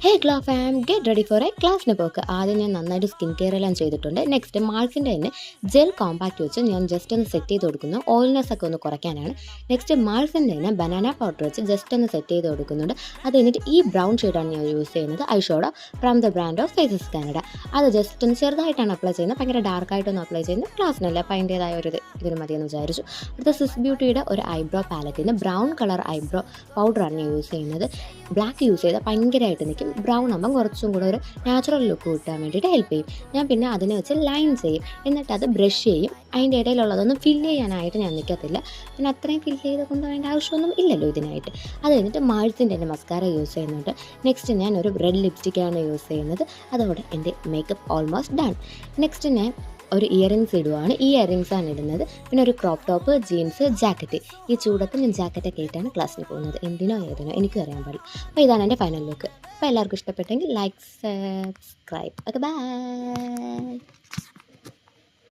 Hey glow farm get ready for A ക്ലാസ്സിന് പോക്ക്. ആദ്യം ഞാൻ നന്നായിട്ട് സ്കിൻ കെയർ എല്ലാം ചെയ്തിട്ടുണ്ട്. നെക്സ്റ്റ് മാൾസിൻ്റെ തന്നെ ജെൽ കോമ്പാക്റ്റ് വെച്ച് ഞാൻ ജസ്റ്റ് ഒന്ന് സെറ്റ് ചെയ്ത് കൊടുക്കുന്നു. ഓയിൽനെസ് ഒക്കെ ഒന്ന് കുറയ്ക്കാനാണ്. നെക്സ്റ്റ് മാൾസിൻ്റെ തന്നെ ബനാന പൗഡർ വെച്ച് ജസ്റ്റ് ഒന്ന് സെറ്റ് ചെയ്ത് കൊടുക്കുന്നുണ്ട്. അത് കഴിഞ്ഞിട്ട് ഈ ബ്രൗൺ ഷെയ്ഡാണ് ഞാൻ യൂസ് ചെയ്യുന്നത്. Eyeshadow from the brand of Faces Canada. അത് ജസ്റ്റ് ഒന്ന് ചെറുതായിട്ടാണ് അപ്ലൈ ചെയ്യുന്നത്. ഭയങ്കര ഡാർക്കായിട്ടൊന്നും അപ്ലൈ ചെയ്യുന്നത് ക്ലാസ്സിനല്ല, അപ്പോൾ അതിൻ്റേതായ ഒരു ഇതിന് മതിയെന്ന് വിചാരിച്ചു. അടുത്ത സ്വിസ് ബ്യൂട്ടിയുടെ ഒരു ഐബ്രോ പാലറ്റിൽ നിന്ന് ബ്രൗൺ കളർ ഐബ്രോ പൗഡറാണ് ഞാൻ യൂസ് ചെയ്യുന്നത്. ബ്ലാക്ക് യൂസ് ചെയ്താൽ ഭയങ്കരമായിട്ട് നിൽക്കും. ബ്രൗൺ ആകുമ്പം കുറച്ചും കൂടെ ഒരു നാച്ചുറൽ ലുക്ക് കിട്ടാൻ വേണ്ടിയിട്ട് ഹെൽപ്പ് ചെയ്യും. ഞാൻ പിന്നെ അതിനെ വെച്ച് ലൈൻ ചെയ്യും, എന്നിട്ട് അത് ബ്രഷ് ചെയ്യും. അതിൻ്റെ ഇടയിലുള്ളതൊന്നും ഫില്ല് ചെയ്യാനായിട്ട് ഞാൻ നിൽക്കത്തില്ല. പിന്നെ അത്രയും ഫില്ല് ചെയ്ത് കൊണ്ടുപോകേണ്ട ആവശ്യമൊന്നും ഇല്ലല്ലോ ഇതിനായിട്ട്. അത് കഴിഞ്ഞിട്ട് മാൾസിൻ്റെ തന്നെ മസ്കാര യൂസ് ചെയ്യുന്നുണ്ട്. നെക്സ്റ്റ് ഞാൻ ഒരു റെഡ് ലിപ്സ്റ്റിക്കാണ് യൂസ് ചെയ്യുന്നത്. അതോടെ എൻ്റെ മേക്കപ്പ് ഓൾമോസ്റ്റ് ഡൺ. നെക്സ്റ്റ് ഞാൻ ഒരു ഇയറിങ്സ് ഇടുവാണ്. ഈ ഇയറിങ്സാണ് ഇടുന്നത്. പിന്നെ ഒരു ക്രോപ്പ് ടോപ്പ്, ജീൻസ്, ജാക്കറ്റ്. ഈ ചൂടത്ത് ഞാൻ ജാക്കറ്റൊക്കെ ആയിട്ടാണ് ക്ലാസ്സിൽ പോകുന്നത്. എന്തിനോ ഏതിനോ എനിക്കും അറിയാൻ പാടില്ല. അപ്പോൾ ഇതാണ് എൻ്റെ ഫൈനൽ ലുക്ക്. അപ്പോൾ എല്ലാവർക്കും ഇഷ്ടപ്പെട്ടെങ്കിൽ ലൈക്ക്, സബ്സ്ക്രൈബ്. Okay, by.